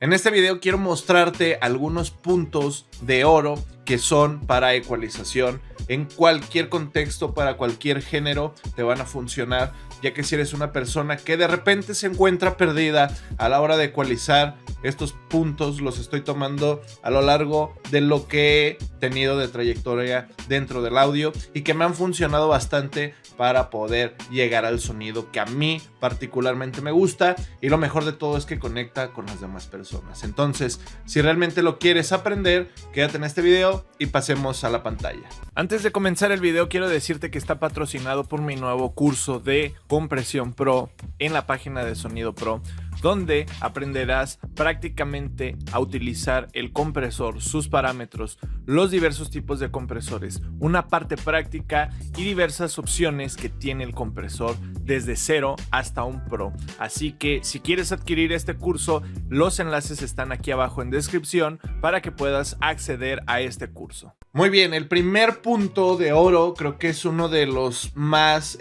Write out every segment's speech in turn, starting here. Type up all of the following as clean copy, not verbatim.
En este video quiero mostrarte algunos puntos de oro que son para ecualización en cualquier contexto, para cualquier género, te van a funcionar, ya que si eres una persona que de repente se encuentra perdida a la hora de ecualizar, estos puntos los estoy tomando a lo largo de lo que he tenido de trayectoria dentro del audio y que me han funcionado bastante para poder llegar al sonido que a mí particularmente me gusta, y lo mejor de todo es que conecta con las demás personas. Entonces, si realmente lo quieres aprender, quédate en este video y pasemos a la pantalla. Antes de comenzar el video, quiero decirte que está patrocinado por mi nuevo curso de Compresión Pro en la página de Sonido Pro, donde aprenderás prácticamente a utilizar el compresor, sus parámetros, los diversos tipos de compresores, una parte práctica y diversas opciones que tiene el compresor desde cero hasta un Pro. Así que si quieres adquirir este curso, los enlaces están aquí abajo en descripción para que puedas acceder a este curso. Muy bien, el primer punto de oro creo que es uno de los más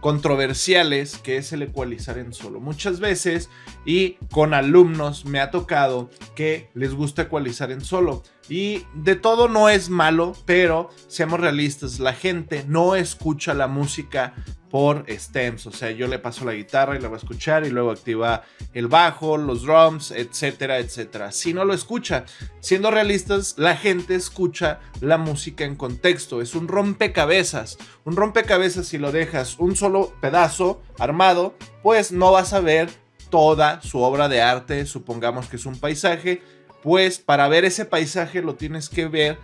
controversiales, que es el ecualizar en solo. Muchas veces y con alumnos me ha tocado que les gusta ecualizar en solo, y de todo no es malo, pero seamos realistas, la gente no escucha la música por stems. O sea, yo le paso la guitarra y la va a escuchar y luego activa el bajo, los drums, etcétera, etcétera. Si no lo escucha, siendo realistas, la gente escucha la música en contexto. Es un rompecabezas. Un rompecabezas, si lo dejas un solo pedazo armado, pues no vas a ver toda su obra de arte. Supongamos que es un paisaje, pues para ver ese paisaje lo tienes que ver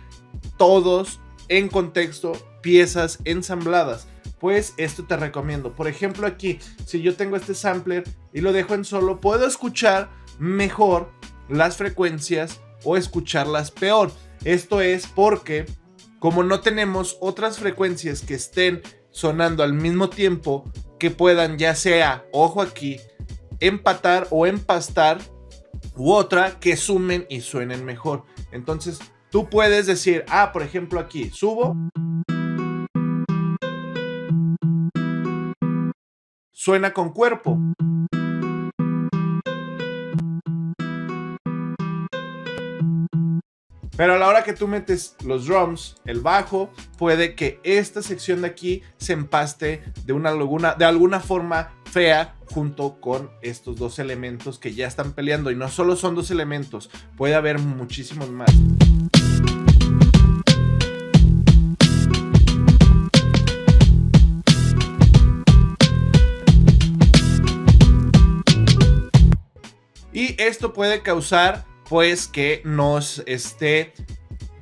todos en contexto, piezas ensambladas. Pues esto te recomiendo. Por ejemplo, aquí, si yo tengo este sampler y lo dejo en solo, puedo escuchar mejor las frecuencias o escucharlas peor. Esto es porque, como no tenemos otras frecuencias que estén sonando al mismo tiempo, que puedan, ya sea, ojo aquí, empatar o empastar, u otra que sumen y suenen mejor. Entonces tú puedes decir, por ejemplo, aquí subo, suena con cuerpo. Pero a la hora que tú metes los drums, el bajo, puede que esta sección de aquí se empaste de alguna forma fea junto con estos dos elementos que ya están peleando. Y no solo son dos elementos, puede haber muchísimos más. Y esto puede causar, pues, que nos esté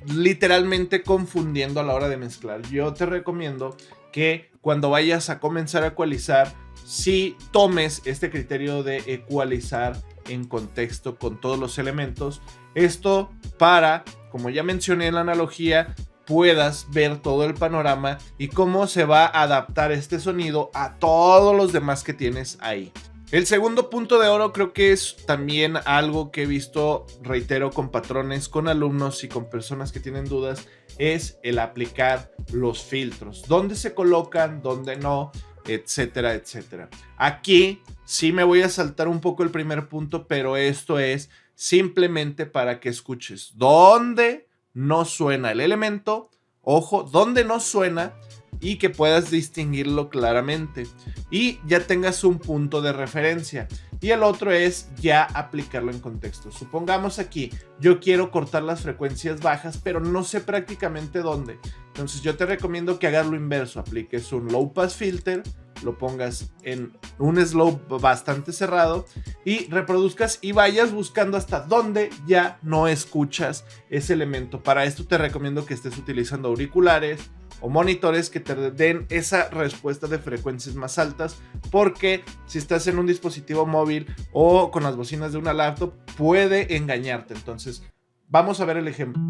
literalmente confundiendo a la hora de mezclar. Yo te recomiendo que cuando vayas a comenzar a ecualizar, si tomes este criterio de ecualizar en contexto con todos los elementos. Esto para, como ya mencioné en la analogía, puedas ver todo el panorama y cómo se va a adaptar este sonido a todos los demás que tienes ahí. El segundo punto de oro creo que es también algo que he visto, reitero, con patrones, con alumnos y con personas que tienen dudas, es el aplicar los filtros. ¿Dónde se colocan? ¿Dónde no? Etcétera, etcétera. Aquí sí me voy a saltar un poco el primer punto, pero esto es simplemente para que escuches dónde no suena el elemento, ojo, dónde no suena, y que puedas distinguirlo claramente y ya tengas un punto de referencia. Y el otro es ya aplicarlo en contexto. Supongamos aquí, yo quiero cortar las frecuencias bajas, pero no sé prácticamente dónde. Entonces yo te recomiendo que hagas lo inverso. Apliques un low pass filter, lo pongas en un slope bastante cerrado y reproduzcas y vayas buscando hasta donde ya no escuchas ese elemento. Para esto te recomiendo que estés utilizando auriculares o monitores que te den esa respuesta de frecuencias más altas, porque si estás en un dispositivo móvil o con las bocinas de una laptop puede engañarte. Entonces vamos a ver el ejemplo.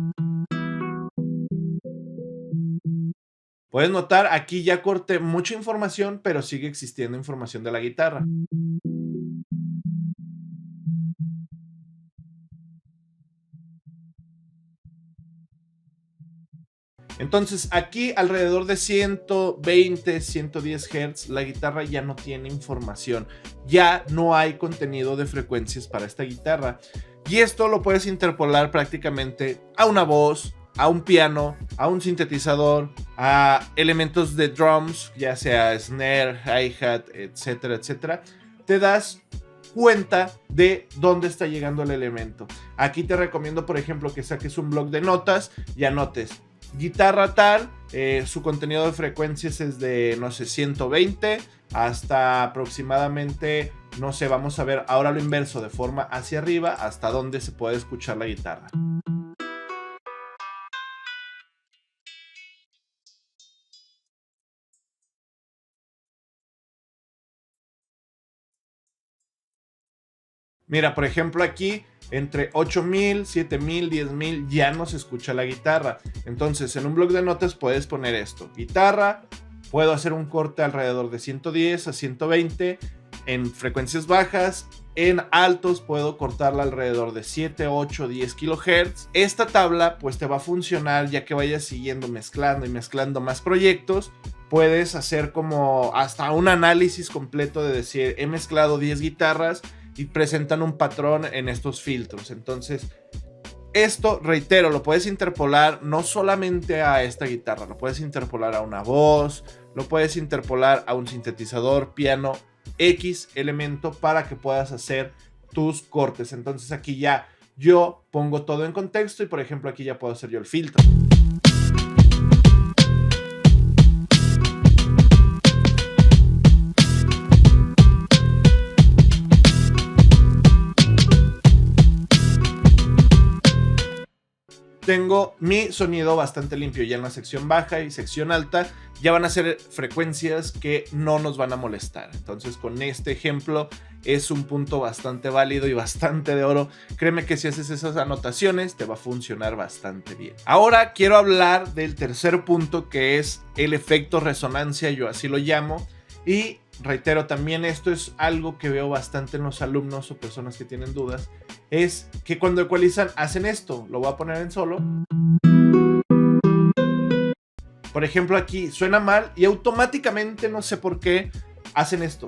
Puedes notar, aquí ya corté mucha información, pero sigue existiendo información de la guitarra. Entonces aquí alrededor de 120, 110 Hz la guitarra ya no tiene información, ya no hay contenido de frecuencias para esta guitarra. Y esto lo puedes interpolar prácticamente a una voz, a un piano, a un sintetizador, a elementos de drums, ya sea snare, hi-hat, etcétera, etcétera. Te das cuenta de dónde está llegando el elemento. Aquí te recomiendo, por ejemplo, que saques un bloc de notas y anotes guitarra tal, su contenido de frecuencias es de, no sé, 120 hasta aproximadamente, no sé, vamos a ver ahora lo inverso, de forma hacia arriba, hasta dónde se puede escuchar la guitarra. Mira, por ejemplo, aquí entre 8000, 7000, 10000 ya no se escucha la guitarra. Entonces, en un bloc de notas puedes poner esto: guitarra, puedo hacer un corte alrededor de 110 a 120 en frecuencias bajas. En altos puedo cortarla alrededor de 7, 8, 10 kHz. Esta tabla pues te va a funcionar ya que vayas siguiendo mezclando y mezclando más proyectos. Puedes hacer como hasta un análisis completo de decir, he mezclado 10 guitarras y presentan un patrón en estos filtros. Entonces, esto, reitero, lo puedes interpolar no solamente a esta guitarra, lo puedes interpolar a una voz, lo puedes interpolar a un sintetizador, piano, X elemento para que puedas hacer tus cortes. Entonces aquí ya yo pongo todo en contexto y por ejemplo aquí ya puedo hacer yo el filtro. Tengo mi sonido bastante limpio ya en la sección baja y sección alta. Ya van a ser frecuencias que no nos van a molestar. Entonces con este ejemplo es un punto bastante válido y bastante de oro. Créeme que si haces esas anotaciones te va a funcionar bastante bien. Ahora quiero hablar del tercer punto, que es el efecto resonancia, yo así lo llamo. Y reitero, también esto es algo que veo bastante en los alumnos o personas que tienen dudas, es que cuando ecualizan hacen esto. Lo voy a poner en solo. Por ejemplo, aquí suena mal y automáticamente, no sé por qué, hacen esto.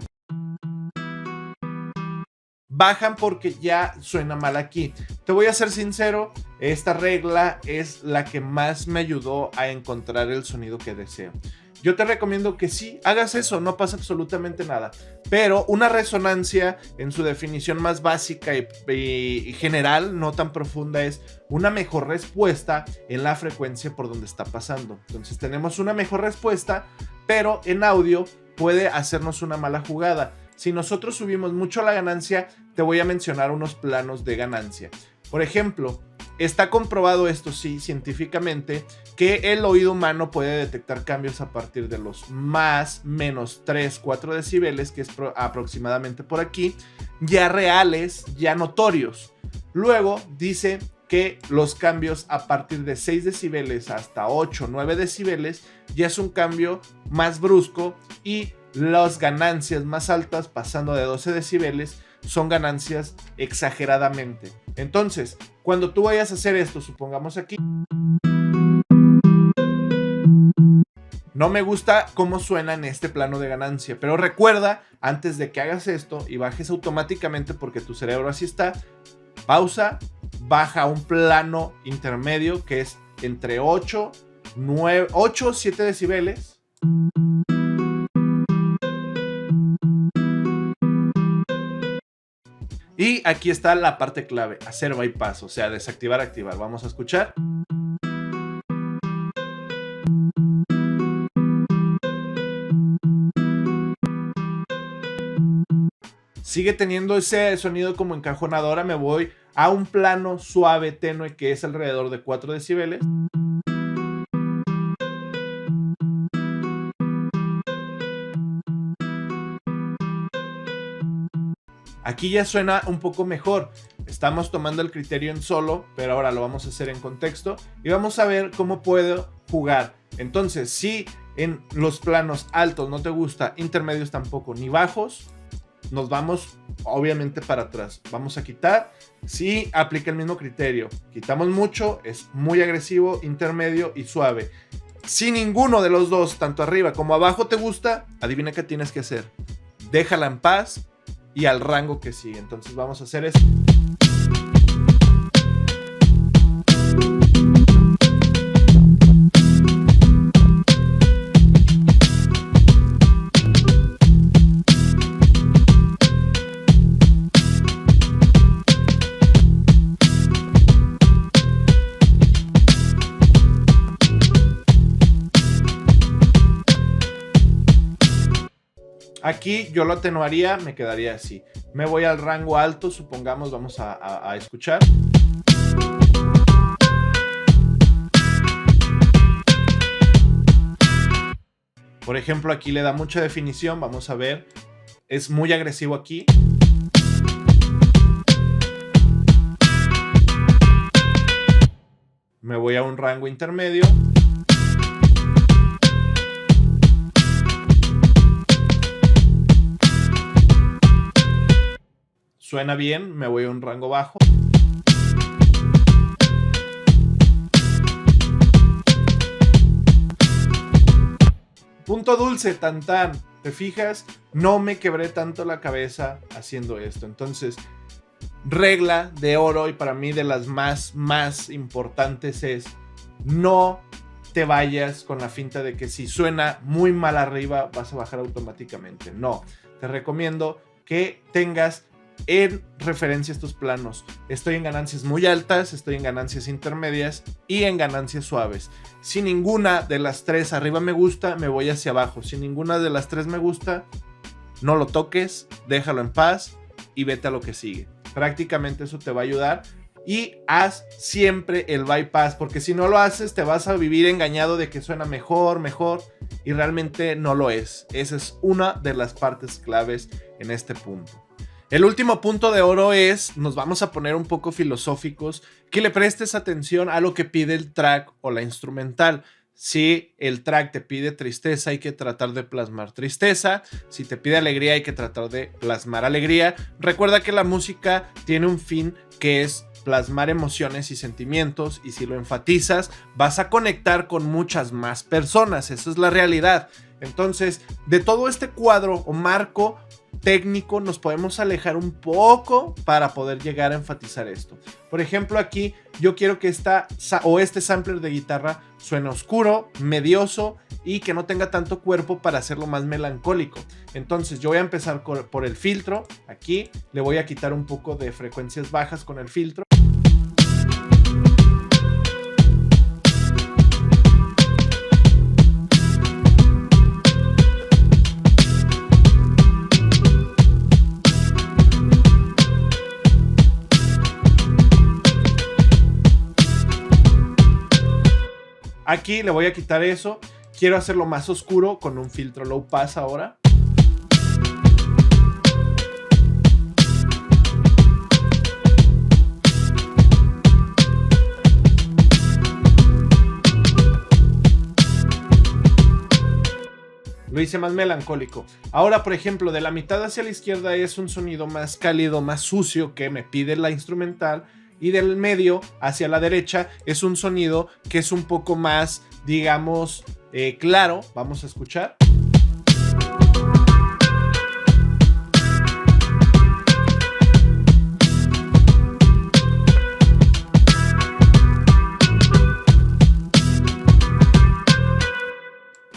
Bajan porque ya suena mal aquí. Te voy a ser sincero, esta regla es la que más me ayudó a encontrar el sonido que deseo. Yo te recomiendo que sí hagas eso, no pasa absolutamente nada. Pero una resonancia en su definición más básica y general, no tan profunda, es una mejor respuesta en la frecuencia por donde está pasando. Entonces tenemos una mejor respuesta, pero en audio puede hacernos una mala jugada. Si nosotros subimos mucho la ganancia, te voy a mencionar unos planos de ganancia. Por ejemplo, está comprobado esto sí científicamente, que el oído humano puede detectar cambios a partir de los más menos 3, 4 decibeles, que es aproximadamente por aquí, ya reales, ya notorios. Luego dice que los cambios a partir de 6 decibeles hasta 8, 9 decibeles ya es un cambio más brusco, y las ganancias más altas, pasando de 12 decibeles, son ganancias exageradamente. Entonces, cuando tú vayas a hacer esto, supongamos aquí, no me gusta cómo suena en este plano de ganancia, pero recuerda, antes de que hagas esto y bajes automáticamente porque tu cerebro así está, pausa, baja a un plano intermedio que es entre 8, 9, 8, 7 decibeles. Y aquí está la parte clave, hacer bypass, o sea, desactivar, activar. Vamos a escuchar. Sigue teniendo ese sonido como encajonadora. Me voy a un plano suave, tenue, que es alrededor de 4 decibeles. Aquí ya suena un poco mejor. Estamos tomando el criterio en solo, pero ahora lo vamos a hacer en contexto y vamos a ver cómo puedo jugar. Entonces, si en los planos altos no te gusta, intermedios tampoco, ni bajos, nos vamos obviamente para atrás. Vamos a quitar. Si aplica el mismo criterio, quitamos mucho, es muy agresivo, intermedio y suave. Si ninguno de los dos, tanto arriba como abajo, te gusta, adivina qué tienes que hacer. Déjala en paz y al rango que sigue. Entonces vamos a hacer esto. Aquí yo lo atenuaría, me quedaría así. Me voy al rango alto, supongamos, vamos a escuchar. Por ejemplo, aquí le da mucha definición, vamos a ver. Es muy agresivo aquí. Me voy a un rango intermedio. Suena bien, me voy a un rango bajo. Punto dulce, tan tan. ¿Te fijas? No me quebré tanto la cabeza haciendo esto. Entonces, regla de oro y para mí de las más importantes es no te vayas con la finta de que si suena muy mal arriba vas a bajar automáticamente. No, te recomiendo que tengas en referencia estos planos. Estoy en ganancias muy altas, estoy en ganancias intermedias y en ganancias suaves. Si ninguna de las tres arriba me gusta, me voy hacia abajo. Si ninguna de las tres me gusta, no lo toques, déjalo en paz y vete a lo que sigue. Prácticamente eso te va a ayudar. Y haz siempre el bypass, porque si no lo haces te vas a vivir engañado de que suena mejor y realmente no lo es. Esa es una de las partes claves en este punto. El último punto de oro es, nos vamos a poner un poco filosóficos, que le prestes atención a lo que pide el track o la instrumental. Si el track te pide tristeza, hay que tratar de plasmar tristeza. Si te pide alegría, hay que tratar de plasmar alegría. Recuerda que la música tiene un fin que es plasmar emociones y sentimientos, y si lo enfatizas, vas a conectar con muchas más personas. Esa es la realidad. Entonces, de todo este cuadro o marco técnico nos podemos alejar un poco para poder llegar a enfatizar esto. Por ejemplo, aquí yo quiero que este sampler de guitarra suene oscuro, medioso y que no tenga tanto cuerpo para hacerlo más melancólico. Entonces yo voy a empezar por el filtro. Aquí le voy a quitar un poco de frecuencias bajas con el filtro. Aquí le voy a quitar eso. Quiero hacerlo más oscuro con un filtro low pass ahora. Lo hice más melancólico. Ahora, por ejemplo, de la mitad hacia la izquierda es un sonido más cálido, más sucio que me pide la instrumental. Y del medio hacia la derecha es un sonido que es un poco más, digamos, claro. Vamos a escuchar.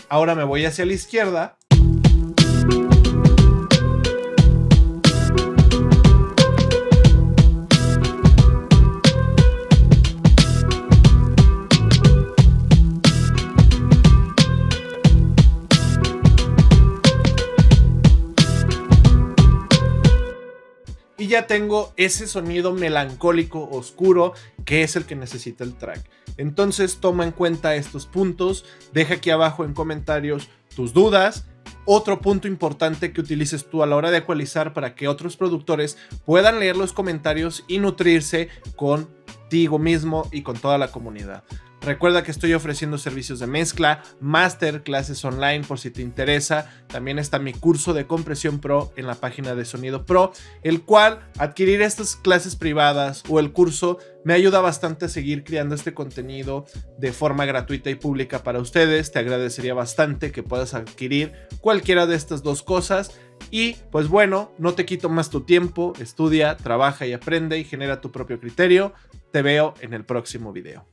Ahora me voy hacia la izquierda. Y ya tengo ese sonido melancólico, oscuro, que es el que necesita el track. Entonces toma en cuenta estos puntos, deja aquí abajo en comentarios tus dudas. Otro punto importante que utilices tú a la hora de ecualizar para que otros productores puedan leer los comentarios y nutrirse contigo mismo y con toda la comunidad. Recuerda que estoy ofreciendo servicios de mezcla, máster, clases online por si te interesa. También está mi curso de compresión pro en la página de Sonido Pro, el cual adquirir estas clases privadas o el curso me ayuda bastante a seguir creando este contenido de forma gratuita y pública para ustedes. Te agradecería bastante que puedas adquirir cualquiera de estas dos cosas. Y pues bueno, no te quito más tu tiempo. Estudia, trabaja y aprende y genera tu propio criterio. Te veo en el próximo video.